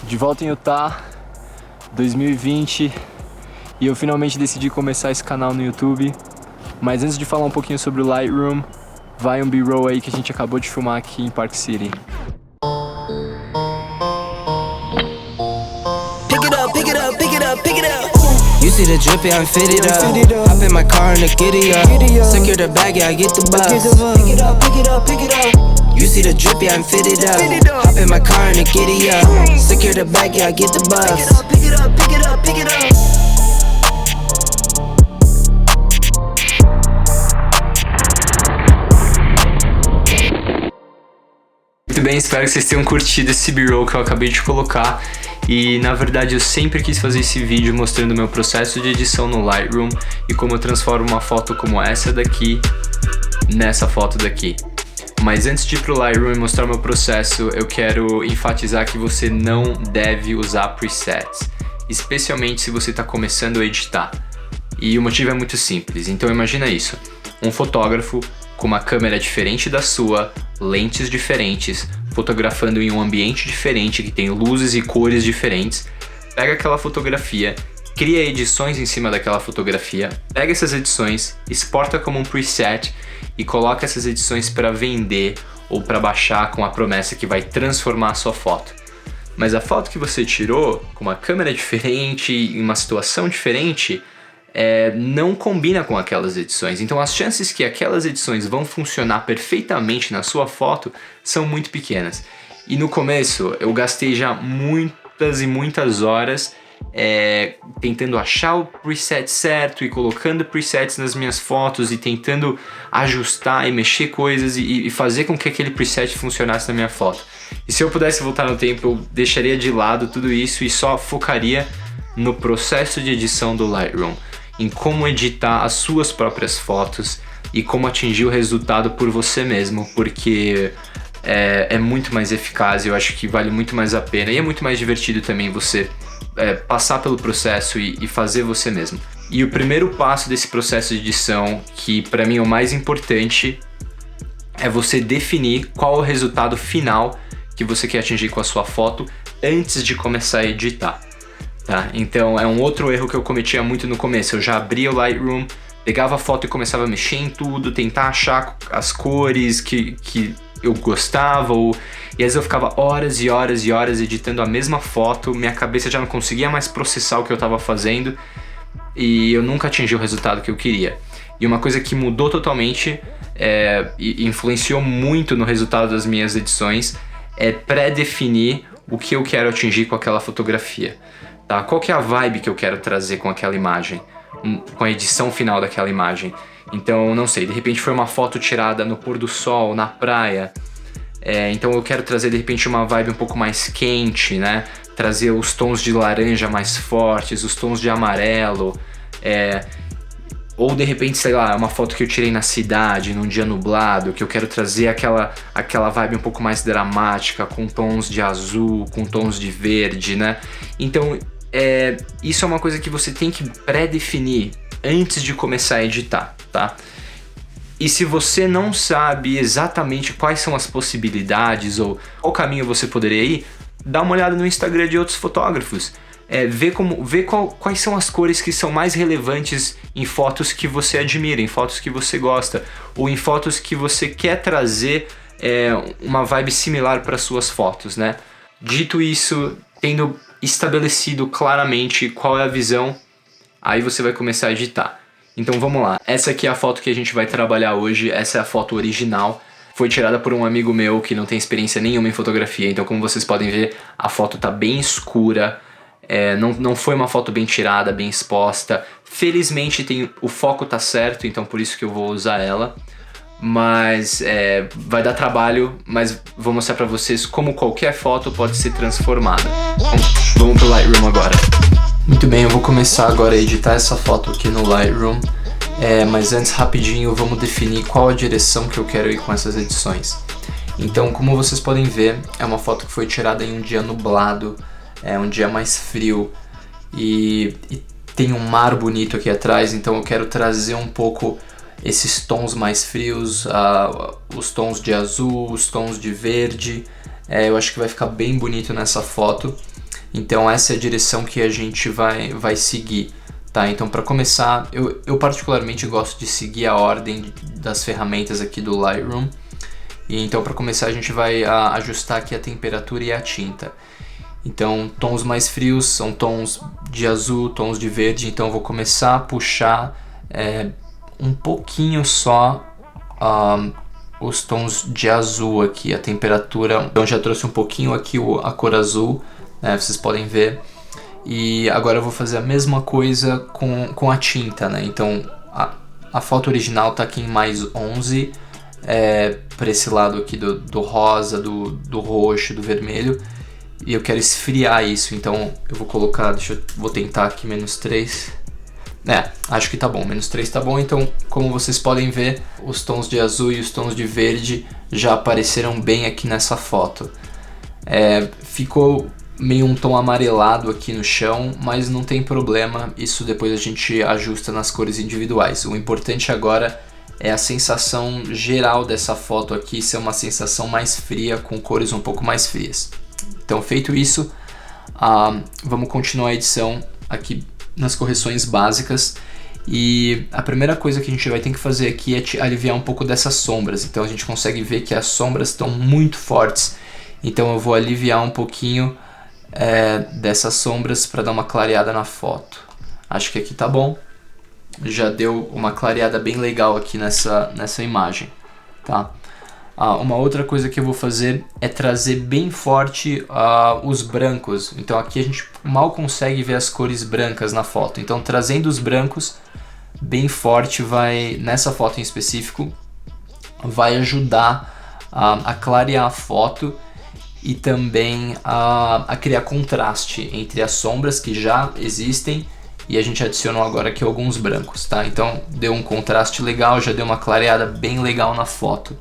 De volta em Utah, 2020, e eu finalmente decidi começar esse canal no YouTube. Mas antes de falar um pouquinho sobre o Lightroom, vai um B-roll aí que a gente acabou de filmar aqui em Park City. Pick it up, pick it up, pick it up, pick it up. You see the drip, yeah, I'm fitted up. Hop in my car and the giddy up. Secure the bag, yeah, I get the bus. Pick it up, pick it up, pick it up. You see the drip, yeah, I'm fitted up. Hop in my car and the giddy up. Secure the bag, yeah, I get the bus. Pick it up, pick it up, pick it up, pick it up. Muito bem, espero que vocês tenham curtido esse B-roll que eu acabei de colocar. E na verdade eu sempre quis fazer esse vídeo mostrando o meu processo de edição no Lightroom e como eu transformo uma foto como essa daqui nessa foto daqui. Mas antes de ir pro Lightroom e mostrar o meu processo, eu quero enfatizar que você não deve usar presets, especialmente se você está começando a editar. E o motivo é muito simples, então imagina isso: um fotógrafo com uma câmera diferente da sua, lentes diferentes, fotografando em um ambiente diferente que tem luzes e cores diferentes, pega aquela fotografia, cria edições em cima daquela fotografia, pega essas edições, exporta como um preset e coloca essas edições para vender ou para baixar com a promessa que vai transformar a sua foto. Mas a foto que você tirou com uma câmera diferente, em uma situação diferente, não combina com aquelas edições. Então as chances que aquelas edições vão funcionar perfeitamente na sua foto são muito pequenas. E no começo eu gastei já muitas e muitas horas tentando achar o preset certo e colocando presets nas minhas fotos e tentando ajustar e mexer coisas e fazer com que aquele preset funcionasse na minha foto. E se eu pudesse voltar no tempo, eu deixaria de lado tudo isso e só focaria no processo de edição do Lightroom, em como editar as suas próprias fotos e como atingir o resultado por você mesmo, porque é muito mais eficaz e eu acho que vale muito mais a pena, e é muito mais divertido também você passar pelo processo e fazer você mesmo. E o primeiro passo desse processo de edição, que para mim é o mais importante, é você definir qual é o resultado final que você quer atingir com a sua foto antes de começar a editar. Tá? Então é um outro erro que eu cometia muito no começo. Eu já abria o Lightroom, pegava a foto e começava a mexer em tudo, tentar achar as cores que eu gostava, e às vezes eu ficava horas e horas e horas editando a mesma foto, minha cabeça já não conseguia mais processar o que eu estava fazendo e eu nunca atingi o resultado que eu queria. E uma coisa que mudou totalmente e influenciou muito no resultado das minhas edições é pré-definir o que eu quero atingir com aquela fotografia. Tá? Qual que é a vibe que eu quero trazer com aquela imagem, com a edição final daquela imagem? Então, não sei, de repente foi uma foto tirada no pôr do sol, na praia, então eu quero trazer de repente uma vibe um pouco mais quente, né? Trazer os tons de laranja mais fortes, os tons de amarelo, ou de repente, sei lá, uma foto que eu tirei na cidade, num dia nublado, que eu quero trazer aquela vibe um pouco mais dramática, com tons de azul, com tons de verde, né? Então, isso é uma coisa que você tem que pré-definir antes de começar a editar, tá? E se você não sabe exatamente quais são as possibilidades ou qual caminho você poderia ir, dá uma olhada no Instagram de outros fotógrafos. Vê quais são as cores que são mais relevantes em fotos que você admira, em fotos que você gosta, ou em fotos que você quer trazer uma vibe similar para suas fotos, né? Dito isso, tendo estabelecido claramente qual é a visão, aí você vai começar a editar. Então vamos lá, essa aqui é a foto que a gente vai trabalhar hoje, essa é a foto original. Foi tirada por um amigo meu que não tem experiência nenhuma em fotografia, então como vocês podem ver, a foto tá bem escura, não foi uma foto bem tirada, bem exposta. Felizmente o foco tá certo, então por isso que eu vou usar ela. Mas vai dar trabalho, mas vou mostrar pra vocês como qualquer foto pode ser transformada. Vamos pro Lightroom agora. Muito bem, eu vou começar agora a editar essa foto aqui no Lightroom. Mas antes, rapidinho, vamos definir qual a direção que eu quero ir com essas edições. Então, como vocês podem ver, é uma foto que foi tirada em um dia nublado, um dia mais frio, e tem um mar bonito aqui atrás, então eu quero trazer um pouco esses tons mais frios, os tons de azul, os tons de verde. Eu acho que vai ficar bem bonito nessa foto. Então essa é a direção que a gente vai seguir, tá? Então para começar, eu particularmente gosto de seguir a ordem das ferramentas aqui do Lightroom. E então para começar a gente vai ajustar aqui a temperatura e a tinta. Então tons mais frios são tons de azul, tons de verde, então eu vou começar a puxar um pouquinho só os tons de azul aqui, a temperatura. Então já trouxe um pouquinho aqui a cor azul, né, vocês podem ver. E agora eu vou fazer a mesma coisa com a tinta, né? Então a foto original tá aqui em mais 11, para esse lado aqui do rosa, do roxo, do vermelho. E eu quero esfriar isso, então eu vou colocar, vou tentar aqui menos 3. Acho que tá bom, menos 3 tá bom. Então, como vocês podem ver, os tons de azul e os tons de verde já apareceram bem aqui nessa foto. Ficou meio um tom amarelado aqui no chão, mas não tem problema, isso depois a gente ajusta nas cores individuais. O importante agora é a sensação geral dessa foto aqui ser uma sensação mais fria, com cores um pouco mais frias. Então, feito isso, vamos continuar a edição aqui nas correções básicas. E a primeira coisa que a gente vai ter que fazer aqui é aliviar um pouco dessas sombras. Então a gente consegue ver que as sombras estão muito fortes. Então eu vou aliviar um pouquinho dessas sombras para dar uma clareada na foto. Acho que aqui tá bom. Já deu uma clareada bem legal aqui nessa imagem, tá? Uma outra coisa que eu vou fazer é trazer bem forte os brancos. Então aqui a gente mal consegue ver as cores brancas na foto. Então trazendo os brancos bem forte nessa foto em específico, vai ajudar a clarear a foto e também a criar contraste entre as sombras que já existem e a gente adicionou agora aqui alguns brancos, tá? Então deu um contraste legal, já deu uma clareada bem legal na foto.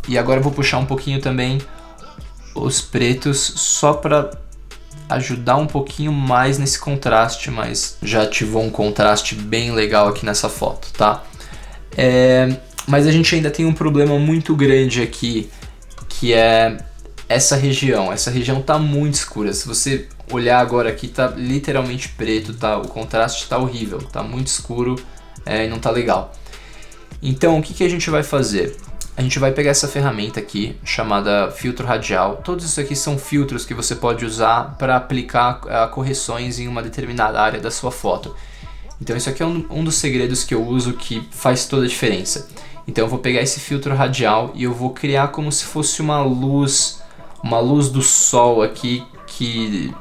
E agora eu vou puxar um pouquinho também os pretos só para ajudar um pouquinho mais nesse contraste, mas já ativou um contraste bem legal aqui nessa foto, tá? Mas a gente ainda tem um problema muito grande aqui, que é essa região. Essa região tá muito escura. Se você olhar agora aqui, tá literalmente preto, tá? O contraste tá horrível, tá muito escuro e não tá legal. Então o que a gente vai fazer? A gente vai pegar essa ferramenta aqui, chamada filtro radial. Todos isso aqui são filtros que você pode usar para aplicar correções em uma determinada área da sua foto. Então isso aqui é um dos segredos que eu uso que faz toda a diferença. Então eu vou pegar esse filtro radial e eu vou criar como se fosse uma luz do sol aqui que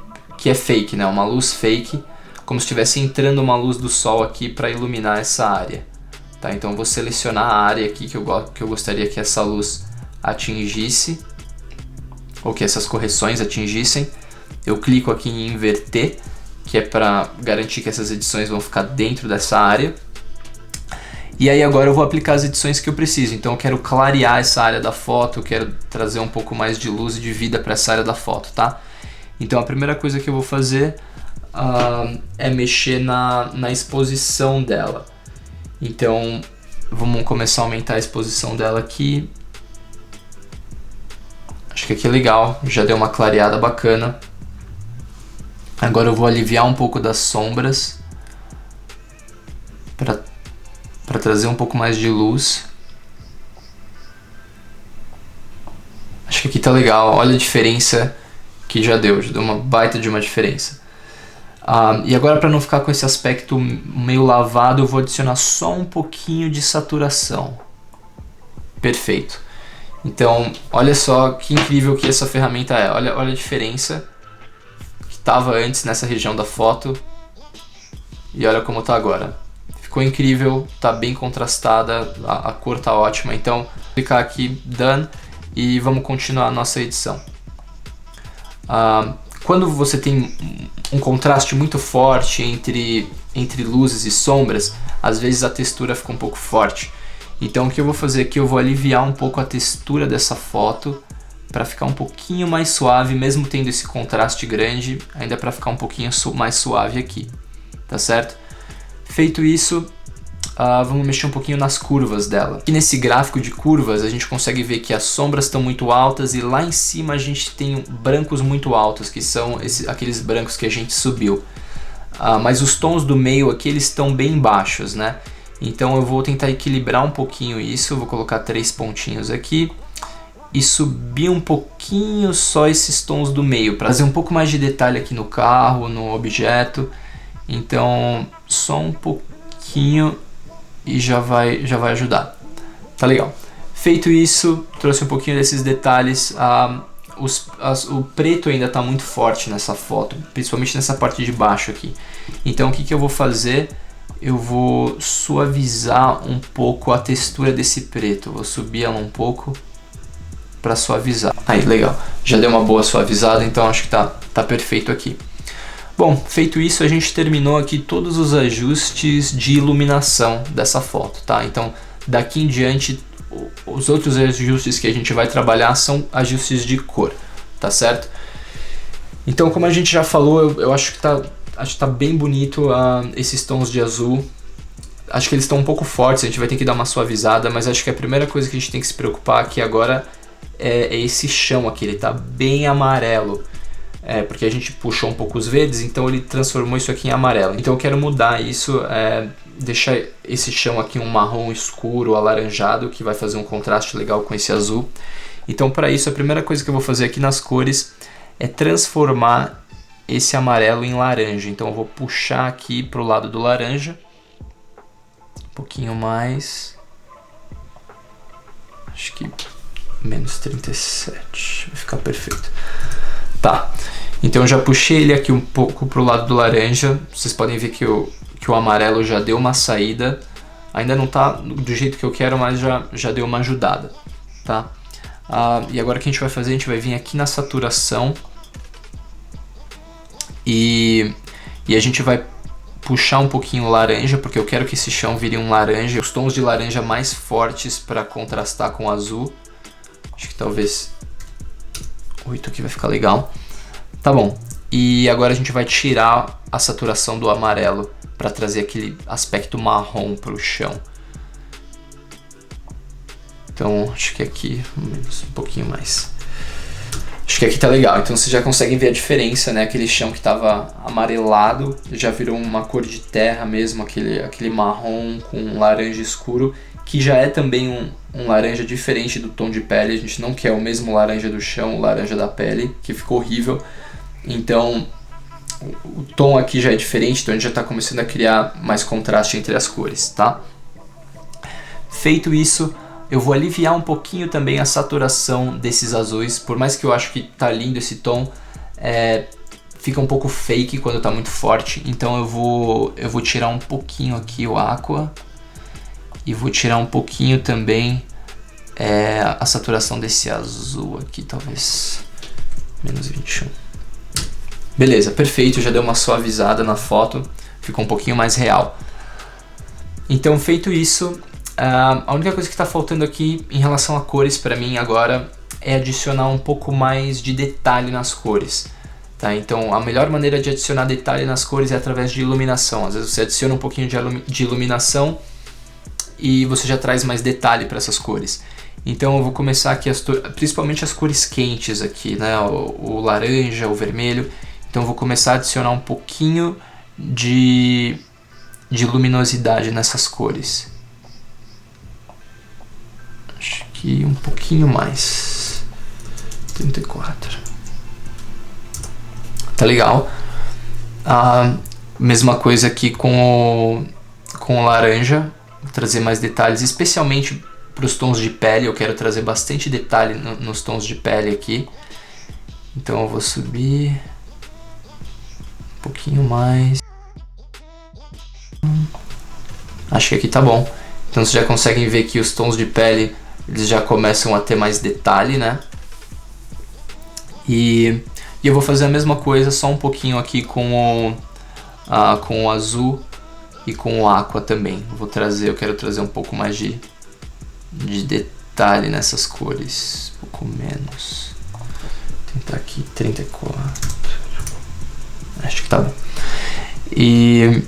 é fake, né? Uma luz fake, como se estivesse entrando uma luz do sol aqui para iluminar essa área. Tá, então eu vou selecionar a área aqui que eu gostaria que essa luz atingisse, ou que essas correções atingissem. Eu clico aqui em inverter, que é para garantir que essas edições vão ficar dentro dessa área. E aí agora eu vou aplicar as edições que eu preciso. Então eu quero clarear essa área da foto, eu quero trazer um pouco mais de luz e de vida para essa área da foto, tá? Então a primeira coisa que eu vou fazer é mexer na exposição dela. Então vamos começar a aumentar a exposição dela aqui. Acho que aqui é legal, já deu uma clareada bacana. Agora eu vou aliviar um pouco das sombras para trazer um pouco mais de luz. Acho que aqui tá legal, olha a diferença que já deu uma baita de uma diferença. E agora, para não ficar com esse aspecto meio lavado, eu vou adicionar só um pouquinho de saturação. Perfeito. Então, olha só que incrível que essa ferramenta é. Olha a diferença que estava antes nessa região da foto e olha como está agora. Ficou incrível, está bem contrastada, a cor está ótima. Então, vou clicar aqui, Done, e vamos continuar a nossa edição. Quando você tem um contraste muito forte entre luzes e sombras, às vezes a textura fica um pouco forte. Então o que eu vou fazer aqui, eu vou aliviar um pouco a textura dessa foto para ficar um pouquinho mais suave, mesmo tendo esse contraste grande, ainda para ficar um pouquinho mais suave aqui, tá certo? Feito isso, vamos mexer um pouquinho nas curvas dela. E nesse gráfico de curvas a gente consegue ver que as sombras estão muito altas e lá em cima a gente tem brancos muito altos, que são aqueles brancos que a gente subiu. Mas os tons do meio aqui eles estão bem baixos, né? Então eu vou tentar equilibrar um pouquinho isso, vou colocar 3 pontinhos aqui e subir um pouquinho só esses tons do meio, para fazer um pouco mais de detalhe aqui no carro, no objeto. Então só um pouquinho e já vai ajudar. Tá legal. Feito isso, trouxe um pouquinho desses detalhes. O preto ainda está muito forte nessa foto, principalmente nessa parte de baixo aqui. Então o que eu vou fazer? Eu vou suavizar um pouco a textura desse preto. Vou subir ela um pouco para suavizar. Aí, legal. Já deu uma boa suavizada, então acho que tá perfeito aqui. Bom, feito isso, a gente terminou aqui todos os ajustes de iluminação dessa foto, tá? Então, daqui em diante, os outros ajustes que a gente vai trabalhar são ajustes de cor, tá certo? Então, como a gente já falou, eu acho que tá bem bonito esses tons de azul. Acho que eles estão um pouco fortes, a gente vai ter que dar uma suavizada, mas acho que a primeira coisa que a gente tem que se preocupar aqui agora é esse chão aqui, ele tá bem amarelo. Porque a gente puxou um pouco os verdes, então ele transformou isso aqui em amarelo. Então eu quero mudar isso, deixar esse chão aqui um marrom escuro, alaranjado, que vai fazer um contraste legal com esse azul. Então para isso a primeira coisa que eu vou fazer aqui nas cores é transformar esse amarelo em laranja. Então eu vou puxar aqui pro lado do laranja, um pouquinho mais, acho que menos 37, vai ficar perfeito. Tá, então eu já puxei ele aqui um pouco pro lado do laranja. Vocês podem ver que o amarelo já deu uma saída. Ainda não tá do jeito que eu quero, mas já deu uma ajudada, tá? E agora o que a gente vai fazer? A gente vai vir aqui na saturação e a gente vai puxar um pouquinho o laranja, porque eu quero que esse chão vire um laranja. Os tons de laranja mais fortes para contrastar com o azul. Acho que talvez 8 aqui vai ficar legal. Tá bom. E agora a gente vai tirar a saturação do amarelo para trazer aquele aspecto marrom para o chão. Então acho que aqui um pouquinho mais. Acho que aqui tá legal. Então vocês já conseguem ver a diferença, né? Aquele chão que estava amarelado já virou uma cor de terra mesmo, aquele marrom com laranja escuro, que já é também um laranja diferente do tom de pele. A gente não quer o mesmo laranja do chão, o laranja da pele, que ficou horrível. Então o tom aqui já é diferente, então a gente já está começando a criar mais contraste entre as cores, tá? Feito isso, eu vou aliviar um pouquinho também a saturação desses azuis. Por mais que eu acho que tá lindo esse tom, fica um pouco fake quando tá muito forte. Então eu vou tirar um pouquinho aqui o aqua e vou tirar um pouquinho também a saturação desse azul aqui, talvez menos 21. Beleza, perfeito, já deu uma suavizada na foto, ficou um pouquinho mais real. Então feito isso, a única coisa que está faltando aqui em relação a cores para mim agora é adicionar um pouco mais de detalhe nas cores. Tá? Então a melhor maneira de adicionar detalhe nas cores é através de iluminação. Às vezes você adiciona um pouquinho de iluminação e você já traz mais detalhe para essas cores. Então eu vou começar aqui, principalmente as cores quentes aqui, né? O laranja, o vermelho. Então eu vou começar a adicionar um pouquinho de luminosidade nessas cores. Acho que um pouquinho mais. 34. Tá legal. Mesma coisa aqui com o laranja. Vou trazer mais detalhes, especialmente para os tons de pele. Eu quero trazer bastante detalhe nos tons de pele aqui. Então eu vou subir um pouquinho mais. Acho que aqui tá bom. Então vocês já conseguem ver que os tons de pele eles já começam a ter mais detalhe, né? E eu vou fazer a mesma coisa, só um pouquinho aqui com o azul e com o aqua também. Eu quero trazer um pouco mais de detalhe nessas cores, um pouco menos. Vou tentar aqui 34. Acho que tá bom. E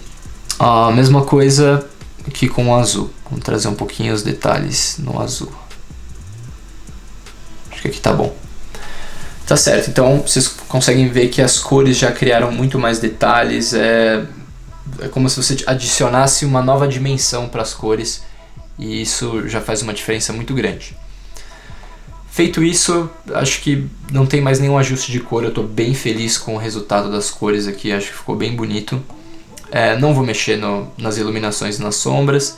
a mesma coisa que com o azul. Vamos trazer um pouquinho os detalhes no azul. Acho que aqui tá bom. Tá certo, então vocês conseguem ver que as cores já criaram muito mais detalhes. É como se você adicionasse uma nova dimensão para as cores. E isso já faz uma diferença muito grande. Feito isso, acho que não tem mais nenhum ajuste de cor. Eu estou bem feliz com o resultado das cores aqui, acho que ficou bem bonito. Não vou mexer nas iluminações e nas sombras.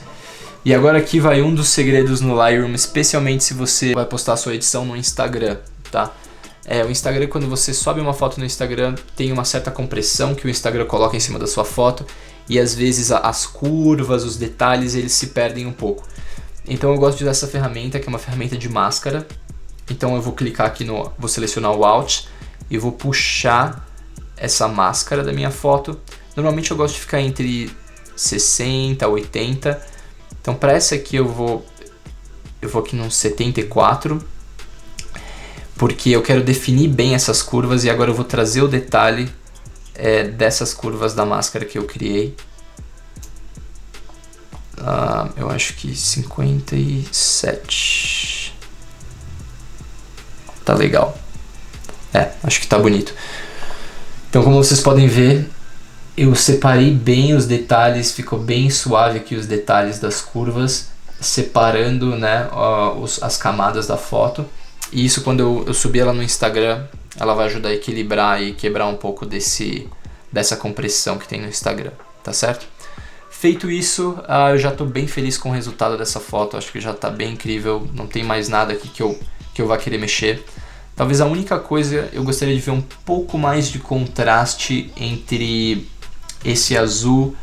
E agora aqui vai um dos segredos no Lightroom, especialmente se você vai postar a sua edição no Instagram, tá? O Instagram, quando você sobe uma foto no Instagram, tem uma certa compressão que o Instagram coloca em cima da sua foto. E às vezes as curvas, os detalhes, eles se perdem um pouco. Então eu gosto de usar essa ferramenta, que é uma ferramenta de máscara. Então eu vou clicar aqui vou selecionar o Alt e vou puxar essa máscara da minha foto. Normalmente eu gosto de ficar entre 60 a 80. Então para essa aqui eu vou aqui no 74. Porque eu quero definir bem essas curvas e agora eu vou trazer o detalhe dessas curvas da máscara que eu criei. Eu acho que 57. Tá legal. Acho que tá bonito. Então, como vocês podem ver, eu separei bem os detalhes, ficou bem suave aqui os detalhes das curvas, separando, né, as camadas da foto. E isso, quando eu subir ela no Instagram, ela vai ajudar a equilibrar e quebrar um pouco dessa compressão que tem no Instagram, tá certo? Feito isso, eu já estou bem feliz com o resultado dessa foto, acho que já está bem incrível, não tem mais nada aqui que eu vá querer mexer. Talvez a única coisa, eu gostaria de ver um pouco mais de contraste entre esse azul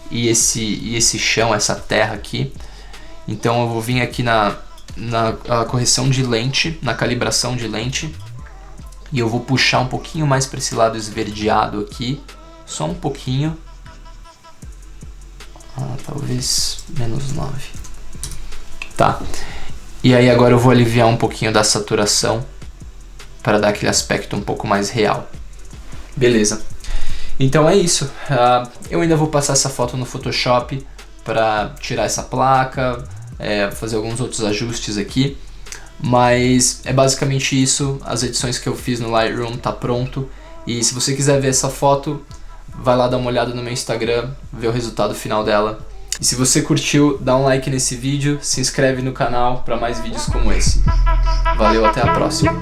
e esse chão, essa terra aqui. Então eu vou vir aqui na correção de lente, na calibração de lente, e eu vou puxar um pouquinho mais para esse lado esverdeado aqui, só um pouquinho. Talvez menos 9. Tá. E aí agora eu vou aliviar um pouquinho da saturação para dar aquele aspecto um pouco mais real. Beleza. Então é isso. Eu ainda vou passar essa foto no Photoshop para tirar essa placa, fazer alguns outros ajustes aqui. Mas é basicamente isso. As edições que eu fiz no Lightroom tá pronto. E se você quiser ver essa foto, vai lá dar uma olhada no meu Instagram, ver o resultado final dela. E se você curtiu, dá um like nesse vídeo, se inscreve no canal para mais vídeos como esse. Valeu, até a próxima.